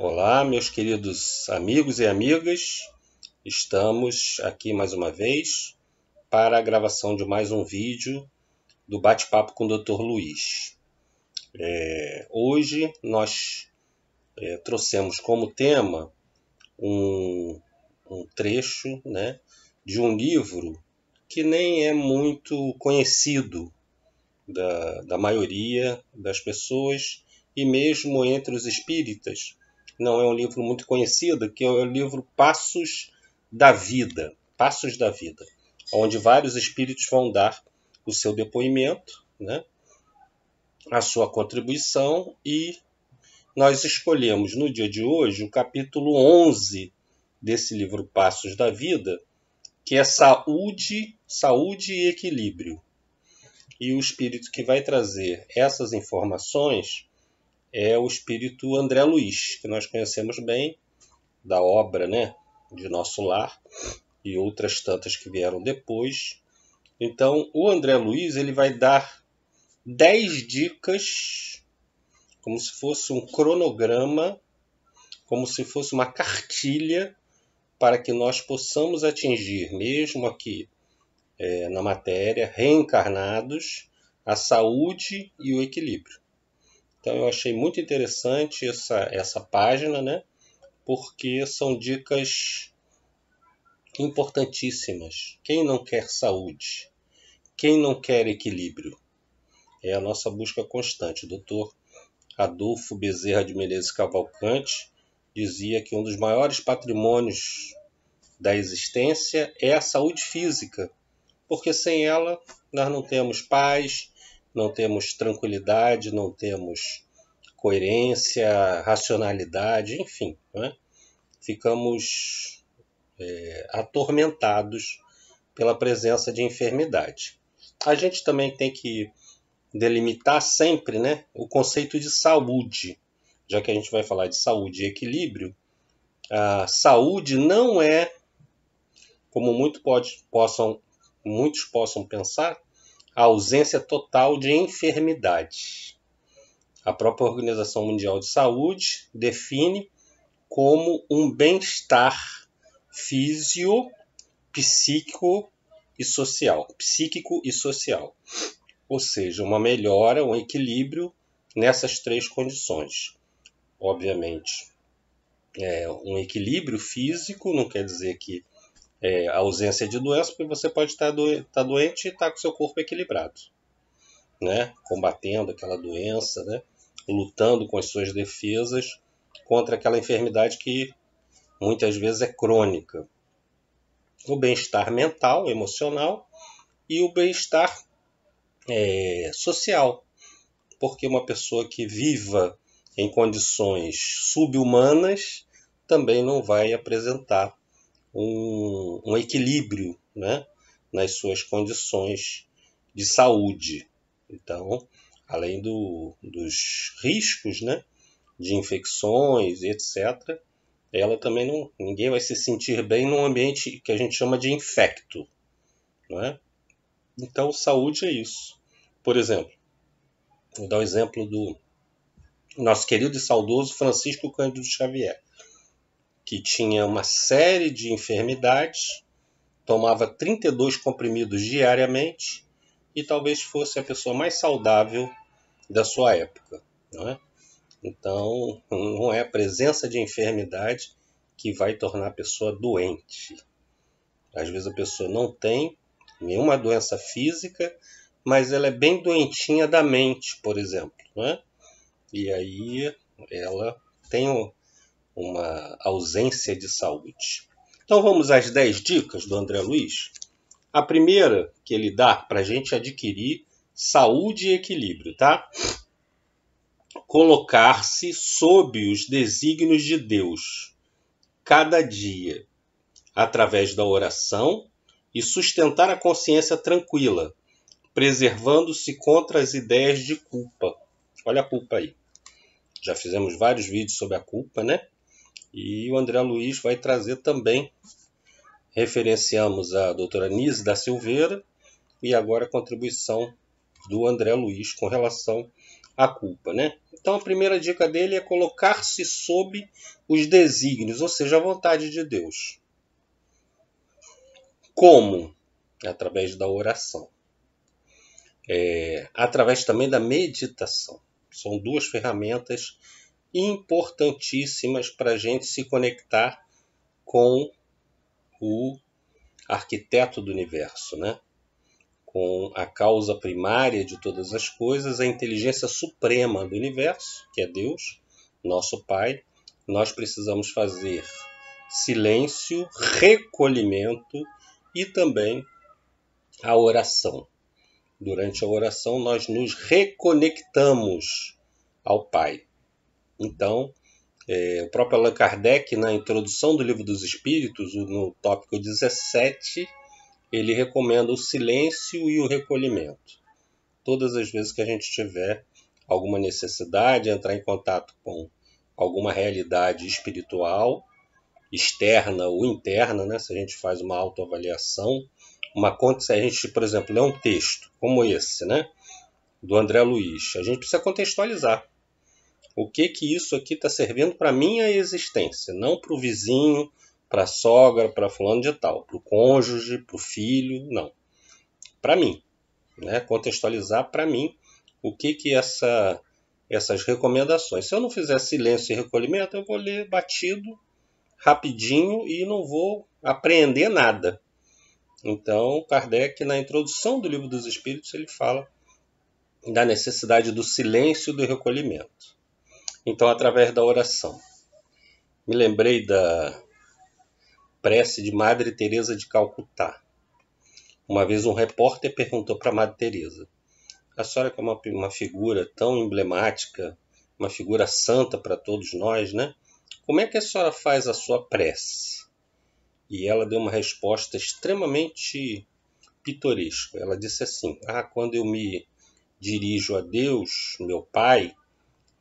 Olá, meus queridos amigos e amigas. Estamos aqui mais uma vez para a gravação de mais um vídeo do bate-papo com o Dr. Luiz. Hoje nós trouxemos como tema um trecho, né, de um livro que nem é muito conhecido da maioria das pessoas e mesmo entre os espíritas. Não é um livro muito conhecido, que é o livro Passos da Vida, onde vários espíritos vão dar o seu depoimento, né, a sua contribuição, e nós escolhemos no dia de hoje o capítulo 11 desse livro Passos da Vida, que é saúde e equilíbrio. E o espírito que vai trazer essas informações é o espírito André Luiz, que nós conhecemos bem da obra, né, de Nosso Lar e outras tantas que vieram depois. Então, o André Luiz ele vai dar 10 dicas, como se fosse um cronograma, como se fosse uma cartilha para que nós possamos atingir, mesmo aqui na matéria, reencarnados, a saúde e o equilíbrio. Então eu achei muito interessante essa página, né? Porque são dicas importantíssimas. Quem não quer saúde? Quem não quer equilíbrio? É a nossa busca constante. O Dr. Adolfo Bezerra de Menezes Cavalcante dizia que um dos maiores patrimônios da existência é a saúde física, porque sem ela nós não temos paz, não temos tranquilidade, não temos coerência, racionalidade, enfim, né? Ficamos atormentados pela presença de enfermidade. A gente também tem que delimitar sempre, né, o conceito de saúde, já que a gente vai falar de saúde e equilíbrio. A saúde não é, como muitos possam pensar, a ausência total de enfermidade. A própria Organização Mundial de Saúde define como um bem-estar físico, psíquico e social. Ou seja, uma melhora, um equilíbrio nessas três condições. Obviamente, um equilíbrio físico não quer dizer que a ausência de doença, porque você pode estar doente e estar com seu corpo equilibrado, né? Combatendo aquela doença, né? Lutando com as suas defesas contra aquela enfermidade que muitas vezes é crônica. O bem-estar mental, emocional, e o bem-estar social, porque uma pessoa que viva em condições subhumanas também não vai apresentar um equilíbrio, né, nas suas condições de saúde. Então, além dos riscos, né, de infecções, etc., ninguém vai se sentir bem num ambiente que a gente chama de infecto, não é? Então, saúde é isso. Por exemplo, vou dar o exemplo do nosso querido e saudoso Francisco Cândido Xavier, que tinha uma série de enfermidades, tomava 32 comprimidos diariamente e talvez fosse a pessoa mais saudável da sua época, não é? Então, não é a presença de enfermidade que vai tornar a pessoa doente. Às vezes a pessoa não tem nenhuma doença física, mas ela é bem doentinha da mente, por exemplo, né? E aí ela tem uma ausência de saúde. Então vamos às 10 dicas do André Luiz. A primeira que ele dá para a gente adquirir saúde e equilíbrio, tá? Colocar-se sob os desígnios de Deus, cada dia, através da oração, e sustentar a consciência tranquila, preservando-se contra as ideias de culpa. Olha a culpa aí. Já fizemos vários vídeos sobre a culpa, né? E o André Luiz vai trazer também. Referenciamos a doutora Nise da Silveira e agora a contribuição do André Luiz com relação a culpa, né? Então a primeira dica dele é colocar-se sob os desígnios, ou seja, a vontade de Deus. Como? Através da oração. Através também da meditação. São duas ferramentas importantíssimas para a gente se conectar com o arquiteto do universo, né? Com a causa primária de todas as coisas, a inteligência suprema do universo, que é Deus, nosso Pai. Nós precisamos fazer silêncio, recolhimento e também a oração. Durante a oração, nós nos reconectamos ao Pai. Então, o próprio Allan Kardec, na introdução do Livro dos Espíritos, no tópico 17, ele recomenda o silêncio e o recolhimento. Todas as vezes que a gente tiver alguma necessidade, entrar em contato com alguma realidade espiritual, externa ou interna, né? Se a gente faz uma autoavaliação, se a gente, por exemplo, lê um texto como esse, né? Do André Luiz, a gente precisa contextualizar. O que isso aqui está servindo para a minha existência, não para o vizinho, para a sogra, para fulano de tal, para o cônjuge, para o filho, não. Para mim, né? Contextualizar para mim o que essas recomendações. Se eu não fizer silêncio e recolhimento, eu vou ler batido, rapidinho e não vou apreender nada. Então, Kardec, na introdução do Livro dos Espíritos, ele fala da necessidade do silêncio e do recolhimento. Então, através da oração. Me lembrei da prece de Madre Teresa de Calcutá. Uma vez um repórter perguntou para Madre Teresa: a senhora que é uma figura tão emblemática, uma figura santa para todos nós, né? Como é que a senhora faz a sua prece? E ela deu uma resposta extremamente pitoresca. Ela disse assim: quando eu me dirijo a Deus, meu Pai,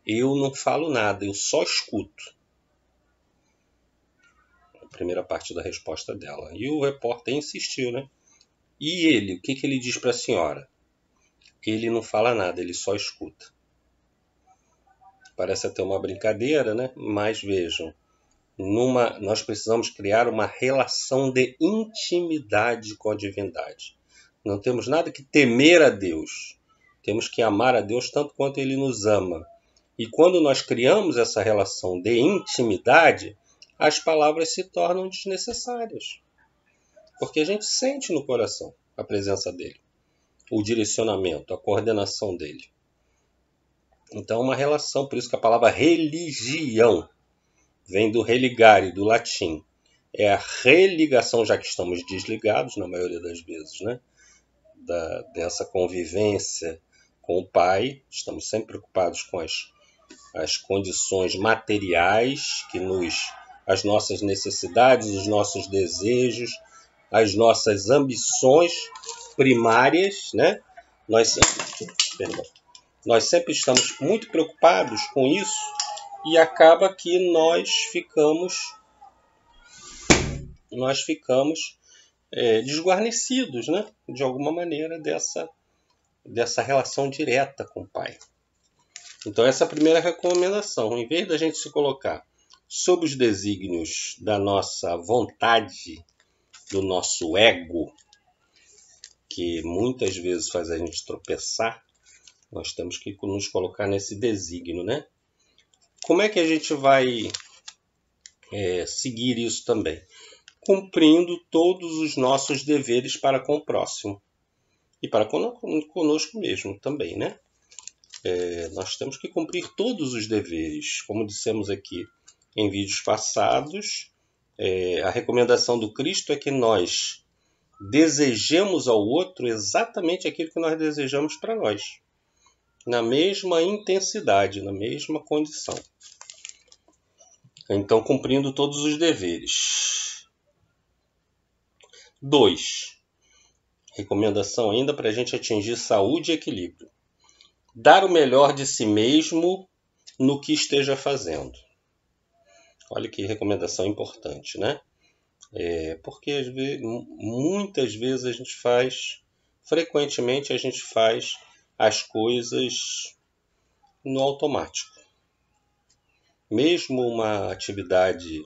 eu não falo nada, eu só escuto. A primeira parte da resposta dela. E o repórter insistiu, né? E ele, o que ele diz para a senhora? Ele não fala nada, ele só escuta. Parece até uma brincadeira, né? Mas vejam, nós precisamos criar uma relação de intimidade com a divindade. Não temos nada que temer a Deus. Temos que amar a Deus tanto quanto Ele nos ama. E quando nós criamos essa relação de intimidade, as palavras se tornam desnecessárias. Porque a gente sente no coração a presença dele, o direcionamento, a coordenação dele. Então, uma relação, por isso que a palavra religião vem do religare, do latim. É a religação, já que estamos desligados, na maioria das vezes, né? Dessa convivência com o Pai. Estamos sempre preocupados com as condições materiais, as nossas necessidades, os nossos desejos, as nossas ambições primárias, né? Nós sempre estamos muito preocupados com isso e acaba que nós ficamos desguarnecidos, né? De alguma maneira dessa relação direta com o Pai. Então essa é a primeira recomendação. Em vez da gente se colocar sob os desígnios da nossa vontade, do nosso ego, que muitas vezes faz a gente tropeçar, nós temos que nos colocar nesse desígnio, né? Como é que a gente vai seguir isso também? Cumprindo todos os nossos deveres para com o próximo. E para conosco mesmo também, né? Nós temos que cumprir todos os deveres. Como dissemos aqui em vídeos passados, a recomendação do Cristo é que nós desejemos ao outro exatamente aquilo que nós desejamos para nós. Na mesma intensidade, na mesma condição. Então, cumprindo todos os deveres. 2. Recomendação ainda para a gente atingir saúde e equilíbrio. Dar o melhor de si mesmo no que esteja fazendo. Olha que recomendação importante, né? Porque muitas vezes frequentemente a gente faz as coisas no automático. Mesmo uma atividade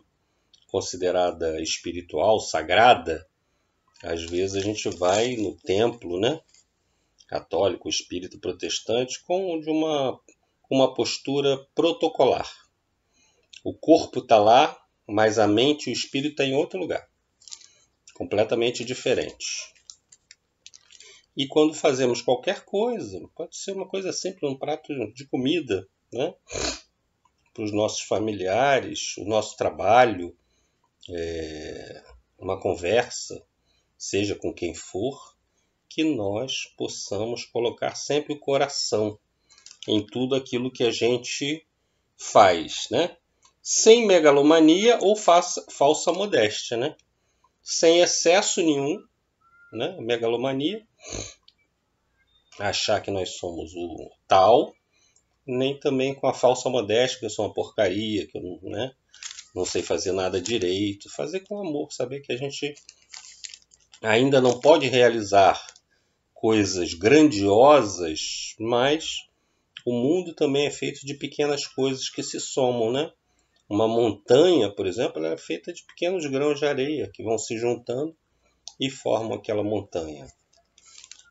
considerada espiritual, sagrada, às vezes a gente vai no templo, né, católico, espírita, protestante, com uma postura protocolar. O corpo está lá, mas a mente e o espírito estão em outro lugar, completamente diferente. E quando fazemos qualquer coisa, pode ser uma coisa simples, um prato de comida, né, para os nossos familiares, o nosso trabalho, uma conversa, seja com quem for, que nós possamos colocar sempre o coração em tudo aquilo que a gente faz, né? Sem megalomania ou falsa modéstia, né? Sem excesso nenhum, né? Megalomania, achar que nós somos o tal, nem também com a falsa modéstia, que eu sou uma porcaria, que eu, né, não sei fazer nada direito. Fazer com amor, saber que a gente ainda não pode realizar coisas grandiosas, mas o mundo também é feito de pequenas coisas que se somam, né? Uma montanha, por exemplo, ela é feita de pequenos grãos de areia que vão se juntando e formam aquela montanha.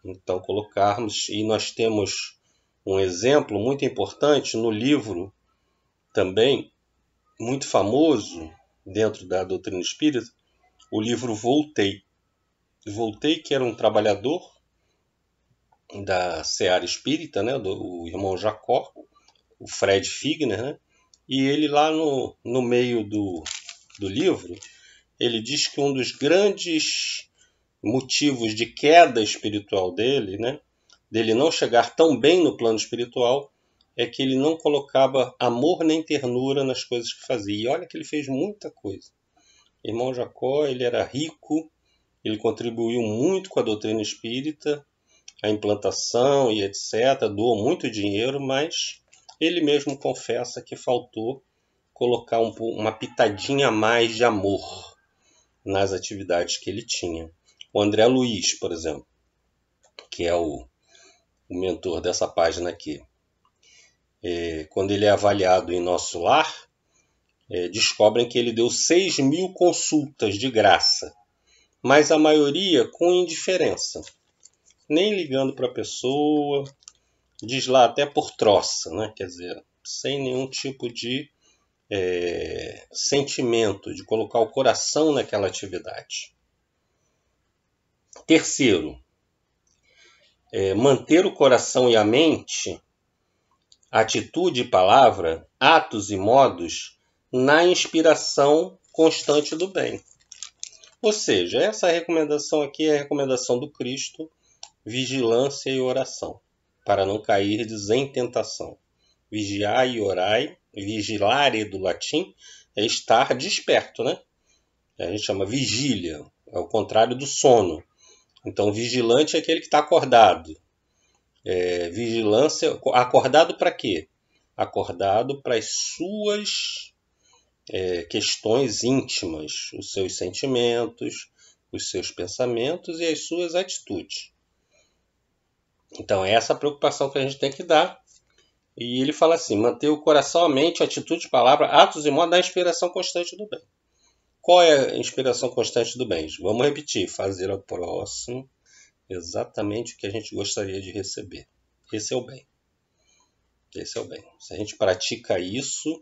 Então, colocarmos, e nós temos um exemplo muito importante no livro também, muito famoso dentro da doutrina espírita, o livro Voltei. Voltei, que era um trabalhador da Seara Espírita, né, o irmão Jacó, o Fred Figner, né, e ele lá no meio do livro, ele diz que um dos grandes motivos de queda espiritual dele, né, dele não chegar tão bem no plano espiritual, é que ele não colocava amor nem ternura nas coisas que fazia. E olha que ele fez muita coisa. O irmão Jacó, ele era rico, ele contribuiu muito com a doutrina espírita, a implantação e etc. Doou muito dinheiro, mas ele mesmo confessa que faltou colocar uma pitadinha a mais de amor nas atividades que ele tinha. O André Luiz, por exemplo, que é o mentor dessa página aqui, quando ele é avaliado em Nosso Lar, descobrem que ele deu 6.000 consultas de graça, mas a maioria com indiferença, nem ligando para a pessoa, diz lá até por troça, né? Quer dizer, sem nenhum tipo de sentimento, de colocar o coração naquela atividade. Terceiro, manter o coração e a mente, atitude e palavra, atos e modos, na inspiração constante do bem. Ou seja, essa recomendação aqui é a recomendação do Cristo, vigilância e oração, para não cairdes em tentação. Vigiai e orai, vigilare do latim é estar desperto, né? A gente chama vigília, é o contrário do sono. Então, vigilante é aquele que está acordado. Vigilância, acordado para quê? Acordado para as suas questões íntimas, os seus sentimentos, os seus pensamentos e as suas atitudes. Então, é essa a preocupação que a gente tem que dar. E ele fala assim, manter o coração, a mente, atitude, palavra, atos e modo da inspiração constante do bem. Qual é a inspiração constante do bem? Vamos repetir, fazer ao próximo exatamente o que a gente gostaria de receber. Esse é o bem. Esse é o bem. Se a gente pratica isso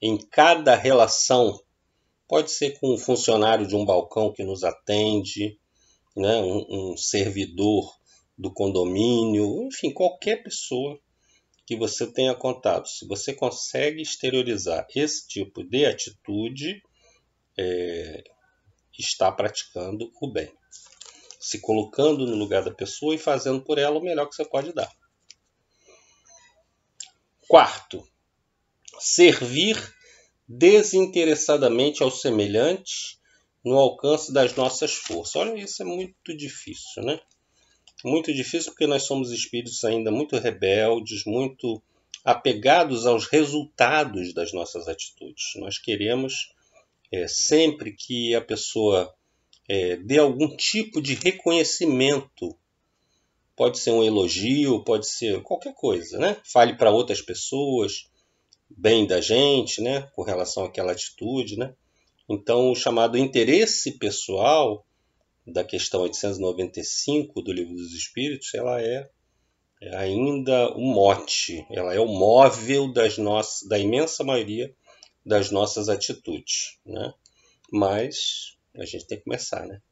em cada relação, pode ser com um funcionário de um balcão que nos atende, né, um servidor do condomínio, enfim, qualquer pessoa que você tenha contato. Se você consegue exteriorizar esse tipo de atitude, está praticando o bem. Se colocando no lugar da pessoa e fazendo por ela o melhor que você pode dar. Quarto, servir desinteressadamente aos semelhantes no alcance das nossas forças. Olha, isso é muito difícil, né? Muito difícil porque nós somos espíritos ainda muito rebeldes, muito apegados aos resultados das nossas atitudes. Nós queremos sempre que a pessoa dê algum tipo de reconhecimento Pode ser um elogio, pode ser qualquer coisa, né? Fale para outras pessoas bem da gente, né? Com relação àquela atitude, né? Então, o chamado interesse pessoal da questão 895 do Livro dos Espíritos, ela é ainda o mote, ela é o móvel da imensa maioria das nossas atitudes, né? Mas a gente tem que começar, né?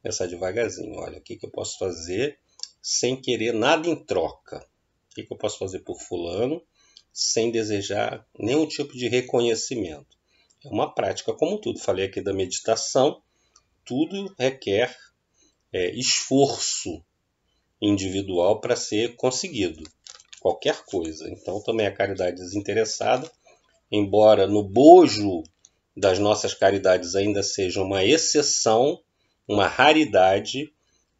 Começar devagarzinho. Olha, o que eu posso fazer sem querer nada em troca? O que eu posso fazer por fulano sem desejar nenhum tipo de reconhecimento? É uma prática como tudo. Falei aqui da meditação. Tudo requer esforço individual para ser conseguido. Qualquer coisa. Então também a caridade desinteressada, embora no bojo das nossas caridades ainda seja uma exceção, uma raridade,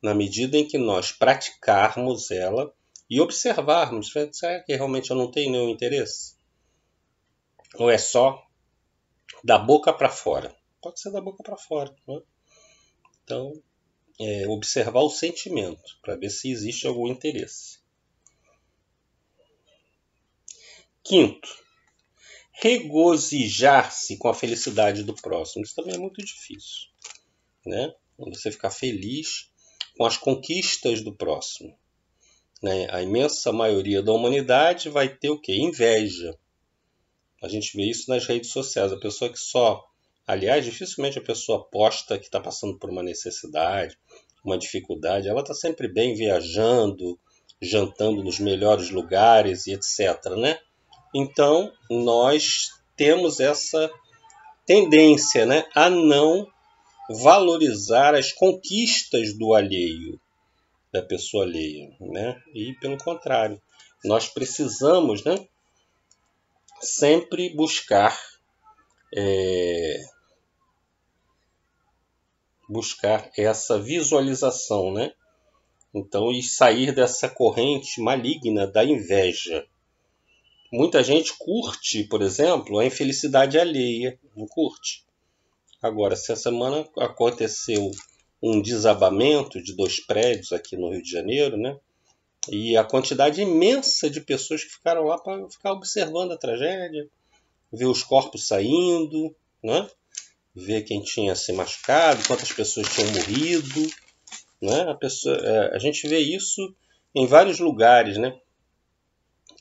na medida em que nós praticarmos ela e observarmos, será que realmente eu não tenho nenhum interesse? Ou é só da boca para fora? Pode ser da boca para fora, né? Então, observar o sentimento, para ver se existe algum interesse. Quinto, regozijar-se com a felicidade do próximo. Isso também é muito difícil, né? Você ficar feliz com as conquistas do próximo, né? A imensa maioria da humanidade vai ter o quê? Inveja. A gente vê isso nas redes sociais. A pessoa que só... Aliás, dificilmente a pessoa posta que está passando por uma necessidade, uma dificuldade. Ela está sempre bem viajando, jantando nos melhores lugares e etc, né? Então, nós temos essa tendência, né, a não valorizar as conquistas do alheio, da pessoa alheia, né? E pelo contrário, nós precisamos, né, sempre buscar essa visualização, né? Então, e sair dessa corrente maligna da inveja. Muita gente curte, por exemplo, a infelicidade alheia, não curte. Agora, se essa semana aconteceu um desabamento de 2 prédios aqui no Rio de Janeiro, né? E a quantidade imensa de pessoas que ficaram lá para ficar observando a tragédia, ver os corpos saindo, né? Ver quem tinha se machucado, quantas pessoas tinham morrido, né? A gente vê isso em vários lugares, né?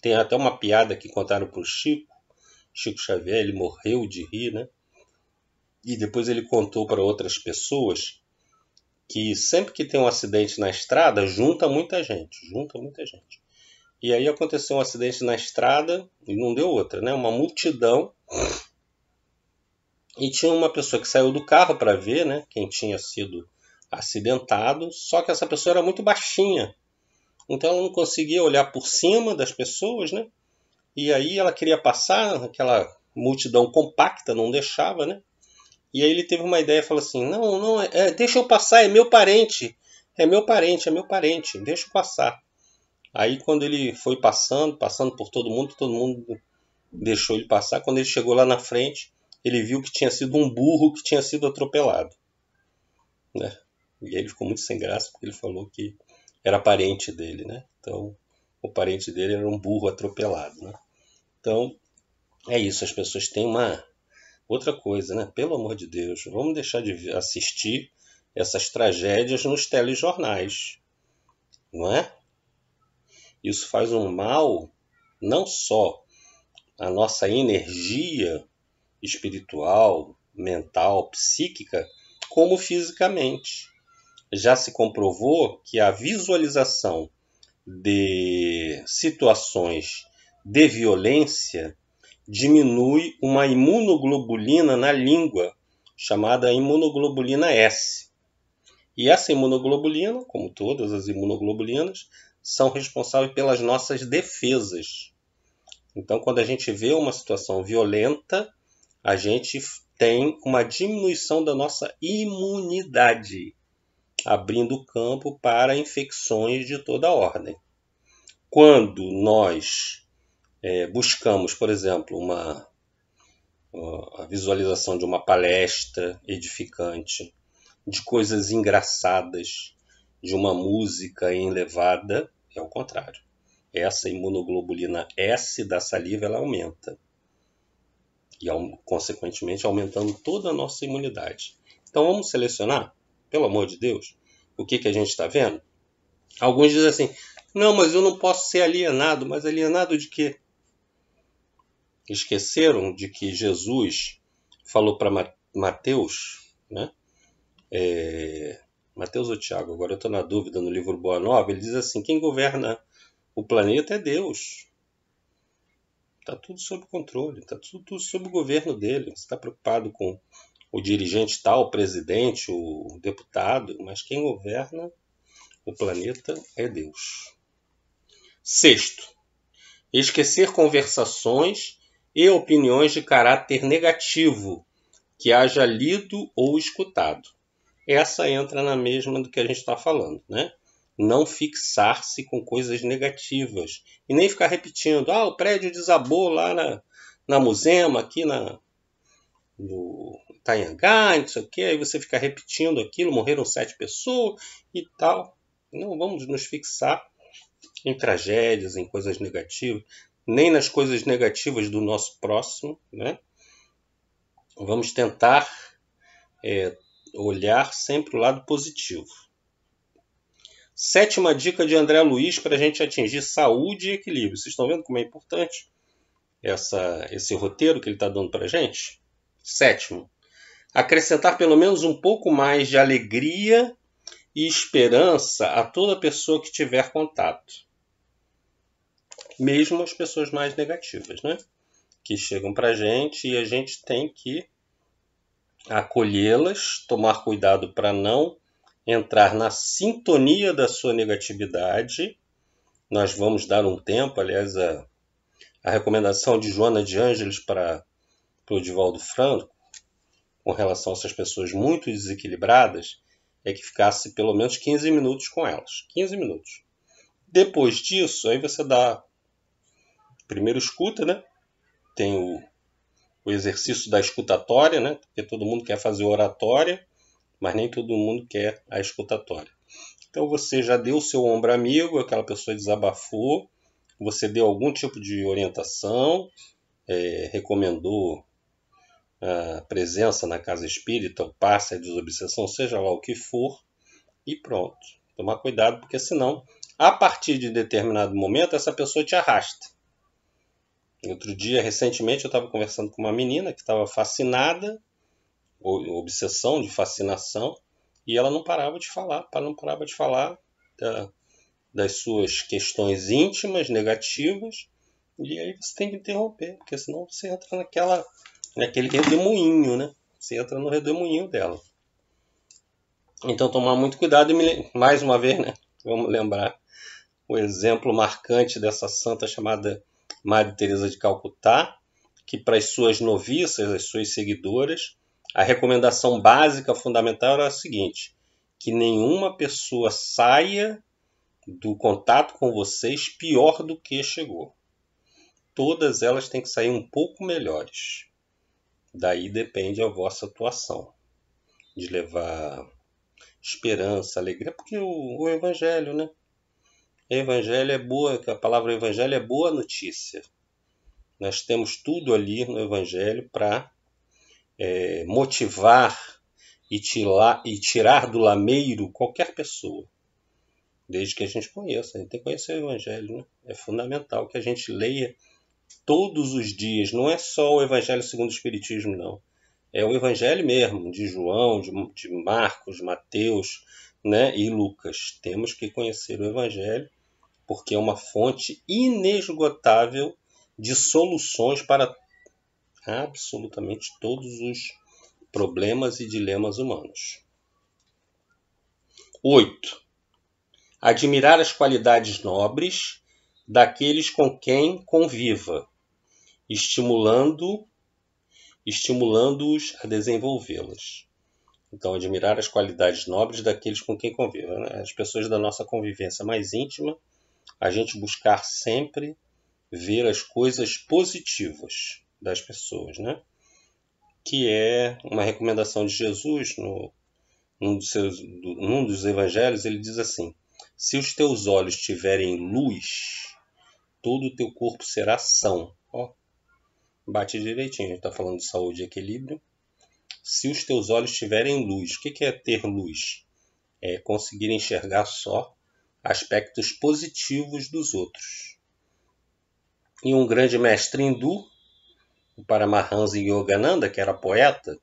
Tem até uma piada que contaram para o Chico Xavier, ele morreu de rir, né? E depois ele contou para outras pessoas que sempre que tem um acidente na estrada, junta muita gente. E aí aconteceu um acidente na estrada e não deu outra, né? Uma multidão. E tinha uma pessoa que saiu do carro para ver, né, quem tinha sido acidentado, só que essa pessoa era muito baixinha. Então ela não conseguia olhar por cima das pessoas, né? E aí ela queria passar, aquela multidão compacta não deixava, né? E aí ele teve uma ideia e falou assim, não, deixa eu passar, é meu parente, deixa eu passar. Aí quando ele foi passando por todo mundo deixou ele passar. Quando ele chegou lá na frente, ele viu que tinha sido um burro que tinha sido atropelado, né? E aí ele ficou muito sem graça porque ele falou que era parente dele, né? Então, o parente dele era um burro atropelado, né? Então, é isso, as pessoas têm uma outra coisa, né? Pelo amor de Deus, vamos deixar de assistir essas tragédias nos telejornais, não é? Isso faz um mal não só à nossa energia espiritual, mental, psíquica, como fisicamente. Já se comprovou que a visualização de situações de violência diminui uma imunoglobulina na língua, chamada imunoglobulina S. E essa imunoglobulina, como todas as imunoglobulinas, são responsáveis pelas nossas defesas. Então, quando a gente vê uma situação violenta, a gente tem uma diminuição da nossa imunidade, abrindo campo para infecções de toda ordem. Quando nós buscamos, por exemplo, a visualização de uma palestra edificante, de coisas engraçadas, de uma música elevada, é o contrário. Essa imunoglobulina S da saliva ela aumenta. E, consequentemente, aumentando toda a nossa imunidade. Então, vamos selecionar, pelo amor de Deus, o que a gente está vendo? Alguns dizem assim, não, mas eu não posso ser alienado. Mas alienado de quê? Esqueceram de que Jesus falou para Mateus, né? Mateus ou Tiago, agora eu estou na dúvida, no livro Boa Nova, ele diz assim, quem governa o planeta é Deus. Está tudo sob controle, está tudo sob o governo dele. Você está preocupado com o dirigente tal, o presidente, o deputado, mas quem governa o planeta é Deus. Sexto, esquecer conversações e opiniões de caráter negativo que haja lido ou escutado. Essa entra na mesma do que a gente está falando, né? Não fixar-se com coisas negativas e nem ficar repetindo, o prédio desabou lá na Muzema, aqui no Itanhangá, não sei o que, aí você fica repetindo aquilo, morreram 7 pessoas e tal. Não vamos nos fixar em tragédias, em coisas negativas, nem nas coisas negativas do nosso próximo, né? Vamos tentar olhar sempre o lado positivo. Sétima dica de André Luiz para a gente atingir saúde e equilíbrio. Vocês estão vendo como é importante esse roteiro que ele está dando para a gente? Sétimo, acrescentar pelo menos um pouco mais de alegria e esperança a toda pessoa que tiver contato. Mesmo as pessoas mais negativas, né? Que chegam para a gente e a gente tem que acolhê-las, tomar cuidado para não entrar na sintonia da sua negatividade. Nós vamos dar um tempo, aliás, a recomendação de Joana de Ângeles para o Divaldo Franco, com relação a essas pessoas muito desequilibradas, é que ficasse pelo menos 15 minutos com elas. 15 minutos. Depois disso, aí você dá... Primeiro escuta, né? Tem o exercício da escutatória, né? Porque todo mundo quer fazer oratória, mas nem todo mundo quer a escutatória. Então você já deu o seu ombro amigo, aquela pessoa desabafou, você deu algum tipo de orientação, recomendou a presença na casa espírita, o passe, a desobsessão, seja lá o que for, e pronto. Tomar cuidado, porque senão, a partir de determinado momento, essa pessoa te arrasta. Outro dia, recentemente, eu estava conversando com uma menina que estava fascinada, obsessão de fascinação, e ela não parava de falar, das suas questões íntimas, negativas, e aí você tem que interromper, porque senão você entra naquele redemoinho, né? Você entra no redemoinho dela. Então tomar muito cuidado e mais uma vez, né? Vamos lembrar o exemplo marcante dessa santa chamada Madre Teresa de Calcutá, que para as suas noviças, as suas seguidoras, a recomendação básica, fundamental era a seguinte, que nenhuma pessoa saia do contato com vocês pior do que chegou. Todas elas têm que sair um pouco melhores. Daí depende a vossa atuação, de levar esperança, alegria, porque o Evangelho, né? O Evangelho é boa, a palavra Evangelho é boa notícia. Nós temos tudo ali no Evangelho para motivar e tirar do lameiro qualquer pessoa, desde que a gente conheça. A gente tem que conhecer o Evangelho, né? É fundamental que a gente leia todos os dias. Não é só o Evangelho segundo o Espiritismo, não. É o Evangelho mesmo, de João, de Marcos, Mateus, né, e Lucas. Temos que conhecer o Evangelho, porque é uma fonte inesgotável de soluções para absolutamente todos os problemas e dilemas humanos. 8. Admirar as qualidades nobres daqueles com quem conviva, estimulando-os a desenvolvê-las. Então, admirar as qualidades nobres daqueles com quem conviva, né? As pessoas da nossa convivência mais íntima, a gente buscar sempre ver as coisas positivas das pessoas, né? Que é uma recomendação de Jesus num dos evangelhos, ele diz assim: se os teus olhos tiverem luz, todo o teu corpo será são. Ó, bate direitinho, a gente está falando de saúde e equilíbrio. Se os teus olhos tiverem luz, o que é ter luz? É conseguir enxergar só aspectos positivos dos outros. E um grande mestre hindu, o Paramahansa Yogananda, que era poeta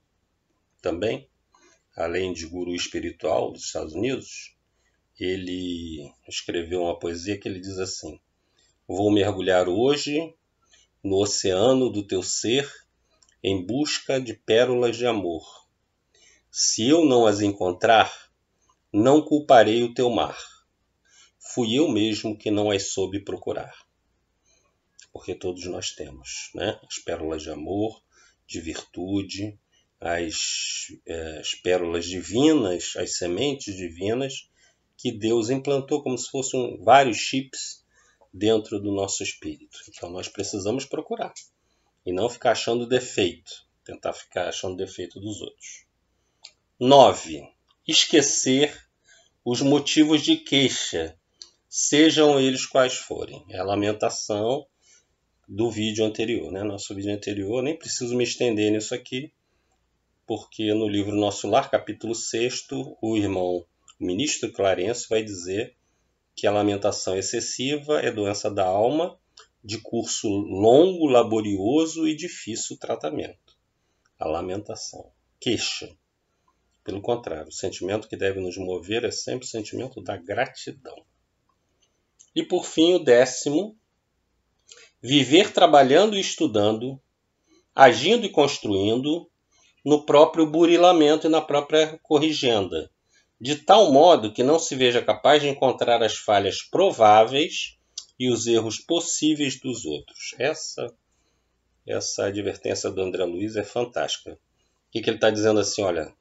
também, além de guru espiritual dos Estados Unidos, ele escreveu uma poesia que ele diz assim: vou mergulhar hoje no oceano do teu ser em busca de pérolas de amor. Se eu não as encontrar, não culparei o teu mar. Fui eu mesmo que não as soube procurar. Porque todos nós temos, né? As pérolas de amor, de virtude, as pérolas divinas, as sementes divinas que Deus implantou como se fossem vários chips dentro do nosso espírito. Então nós precisamos procurar e não ficar achando defeito, tentar ficar achando defeito dos outros. 9. Esquecer os motivos de queixa, sejam eles quais forem. É a lamentação do vídeo anterior, né? Nosso vídeo anterior, nem preciso me estender nisso aqui, porque no livro Nosso Lar, capítulo 6, o ministro Clarence vai dizer que a lamentação excessiva é doença da alma, de curso longo, laborioso e difícil tratamento. A lamentação. Queixa. Pelo contrário, o sentimento que deve nos mover é sempre o sentimento da gratidão. E por fim, o 10º, viver trabalhando e estudando, agindo e construindo, no próprio burilamento e na própria corrigenda, de tal modo que não se veja capaz de encontrar as falhas prováveis e os erros possíveis dos outros. Essa advertência do André Luiz é fantástica. O que ele está dizendo assim? Olha,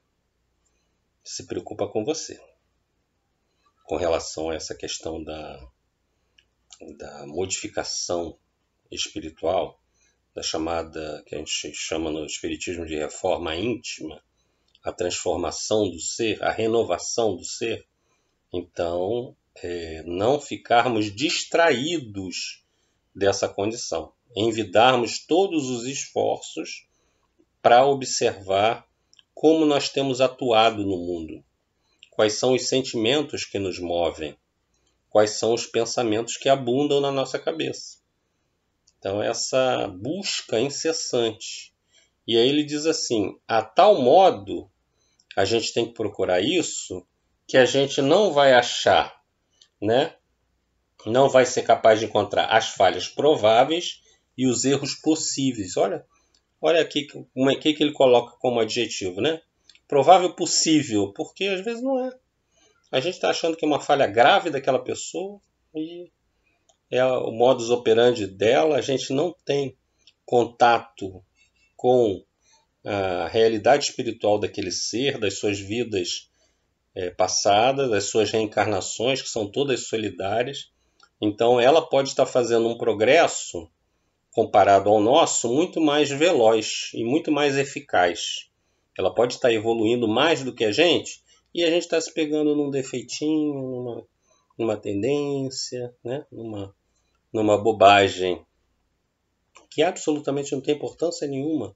se preocupa com você, com relação a essa questão da modificação espiritual, da chamada, que a gente chama no espiritismo de reforma íntima, a transformação do ser, a renovação do ser. Então, não ficarmos distraídos dessa condição, envidarmos todos os esforços para observar como nós temos atuado no mundo, quais são os sentimentos que nos movem, quais são os pensamentos que abundam na nossa cabeça. Então, essa busca incessante. E aí ele diz assim: a tal modo a gente tem que procurar isso, que a gente não vai achar, né? Não vai ser capaz de encontrar as falhas prováveis e os erros possíveis. Olha aqui como é que ele coloca como adjetivo, né? Provável possível, porque às vezes não é. A gente está achando que é uma falha grave daquela pessoa e é o modus operandi dela. A gente não tem contato com a realidade espiritual daquele ser, das suas vidas passadas, das suas reencarnações, que são todas solidárias. Então ela pode estar fazendo um progresso, comparado ao nosso, muito mais veloz e muito mais eficaz. Ela pode estar evoluindo mais do que a gente, e a gente está se pegando num defeitinho, numa tendência, né? numa bobagem que absolutamente não tem importância nenhuma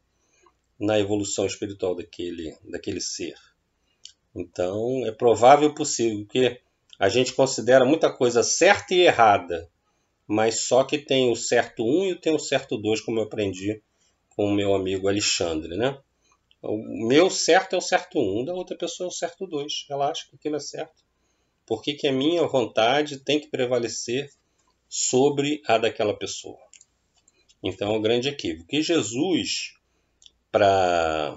na evolução espiritual daquele ser. Então, é provável possível, porque a gente considera muita coisa certa e errada, mas só que tem o certo 1 e tem o certo 2, como eu aprendi com o meu amigo Alexandre, né? O meu certo é o certo 1, da outra pessoa é o certo 2. Ela acha que aquilo é certo. Por que a minha vontade tem que prevalecer sobre a daquela pessoa? Então é um grande equívoco. E Jesus, para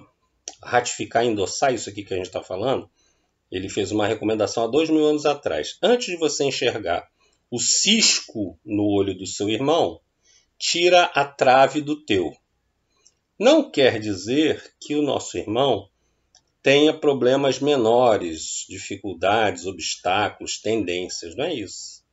ratificar e endossar isso aqui que a gente está falando, ele fez uma recomendação há 2000 anos atrás. Antes de você enxergar o cisco no olho do seu irmão, tira a trave do teu. Não quer dizer que o nosso irmão tenha problemas menores, dificuldades, obstáculos, tendências. Não é isso.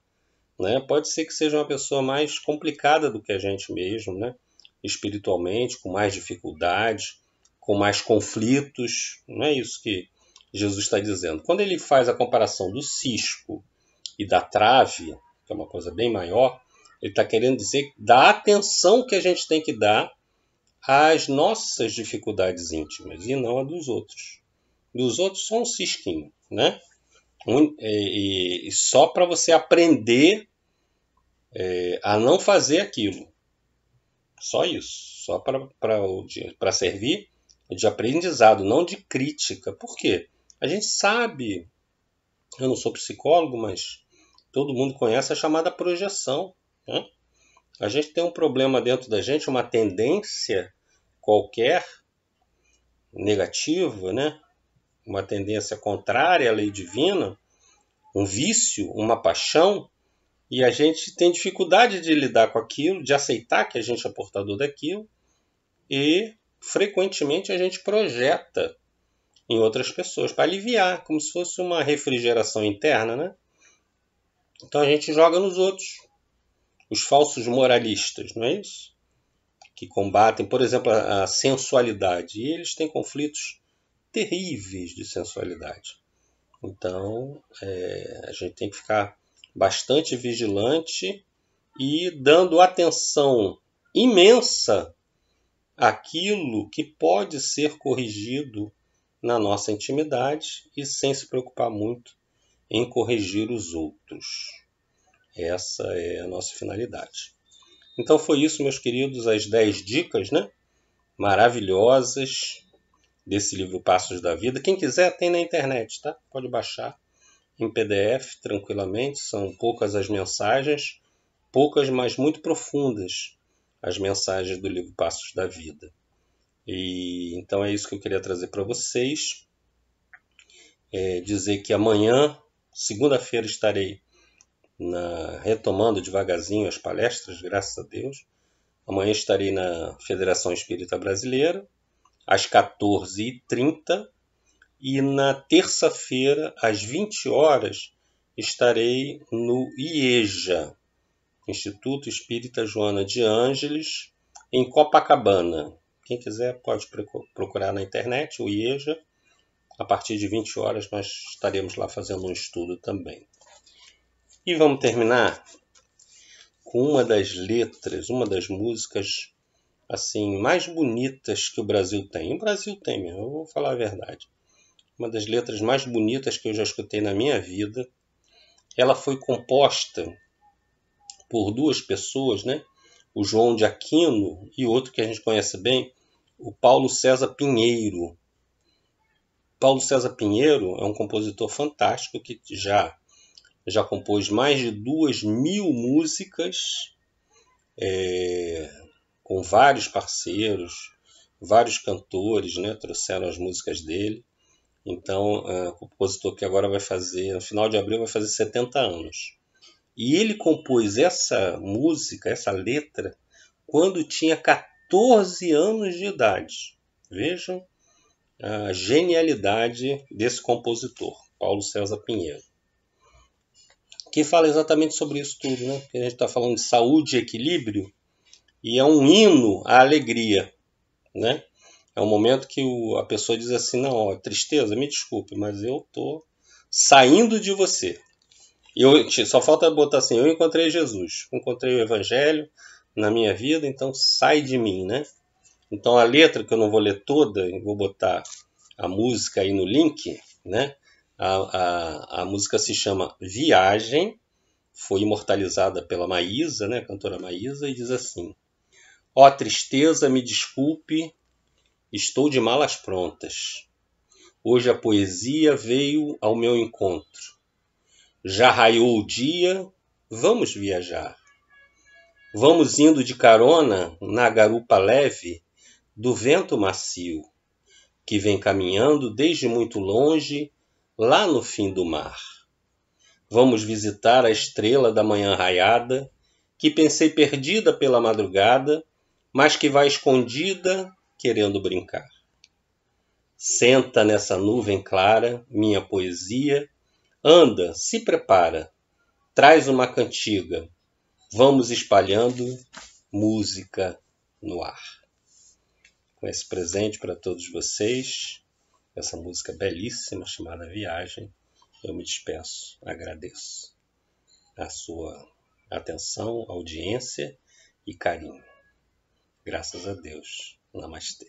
Né? Pode ser que seja uma pessoa mais complicada do que a gente mesmo, né? Espiritualmente, com mais dificuldades, com mais conflitos. Não é isso que Jesus está dizendo. Quando ele faz a comparação do cisco e da trave, que é uma coisa bem maior, ele está querendo dizer da atenção que a gente tem que dar às nossas dificuldades íntimas e não a dos outros. Dos outros só um cisquinho, né? E só para você aprender a não fazer aquilo. Só isso. Só para servir de aprendizado, não de crítica. Por quê? A gente sabe, eu não sou psicólogo, mas todo mundo conhece a chamada projeção, né? A gente tem um problema dentro da gente, uma tendência qualquer negativa, né? Uma tendência contrária à lei divina, um vício, uma paixão, e a gente tem dificuldade de lidar com aquilo, de aceitar que a gente é portador daquilo, e frequentemente a gente projeta em outras pessoas para aliviar, como se fosse uma refrigeração interna, né? Então a gente joga nos outros, os falsos moralistas, não é isso? Que combatem, por exemplo, a sensualidade, e eles têm conflitos terríveis de sensualidade. Então a gente tem que ficar bastante vigilante e dando atenção imensa àquilo que pode ser corrigido na nossa intimidade e sem se preocupar muito em corrigir os outros. Essa é a nossa finalidade. Então foi isso, meus queridos, as 10 dicas, né? Maravilhosas desse livro Passos da Vida. Quem quiser tem na internet, tá? Pode baixar em PDF tranquilamente. São poucas as mensagens, poucas, mas muito profundas as mensagens do livro Passos da Vida. E então é isso que eu queria trazer para vocês. Dizer que amanhã, segunda-feira, estarei retomando devagarzinho as palestras, graças a Deus. Amanhã estarei na Federação Espírita Brasileira, às 14h30. E na terça-feira, às 20 horas, estarei no IEJA, Instituto Espírita Joana de Ângeles, em Copacabana. Quem quiser pode procurar na internet o IEJA. A partir de 20 horas nós estaremos lá fazendo um estudo também. E vamos terminar com uma das letras, uma das músicas assim mais bonitas que o Brasil tem. O Brasil tem mesmo, eu vou falar a verdade. Uma das letras mais bonitas que eu já escutei na minha vida. Ela foi composta por duas pessoas, né? O João de Aquino e outro que a gente conhece bem, o Paulo César Pinheiro. Paulo César Pinheiro é um compositor fantástico que já compôs mais de 2.000 músicas com vários parceiros, vários cantores, né? Trouxeram as músicas dele. Então, o compositor que agora vai fazer, no final de abril, vai fazer 70 anos. E ele compôs essa música, essa letra, quando tinha 14 anos de idade. Vejam a genialidade desse compositor, Paulo César Pinheiro. Que fala exatamente sobre isso tudo, né? Porque a gente está falando de saúde e equilíbrio, e é um hino à alegria, né? É um momento que a pessoa diz assim, não, tristeza, me desculpe, mas eu estou saindo de você. Só falta botar assim, eu encontrei Jesus, encontrei o Evangelho na minha vida, então sai de mim, né? Então a letra, que eu não vou ler toda, eu vou botar a música aí no link, né? A música se chama Viagem, foi imortalizada pela Maísa, né? A cantora Maísa, e diz assim: ó tristeza, me desculpe, estou de malas prontas. Hoje a poesia veio ao meu encontro. Já raiou o dia, vamos viajar. Vamos indo de carona na garupa leve do vento macio, que vem caminhando desde muito longe, lá no fim do mar. Vamos visitar a estrela da manhã raiada, que pensei perdida pela madrugada, mas que vai escondida querendo brincar. Senta nessa nuvem clara, minha poesia, anda, se prepara, traz uma cantiga, vamos espalhando música no ar. Com esse presente para todos vocês, essa música belíssima chamada Viagem, eu me despeço, agradeço a sua atenção, audiência e carinho. Graças a Deus. Namastê.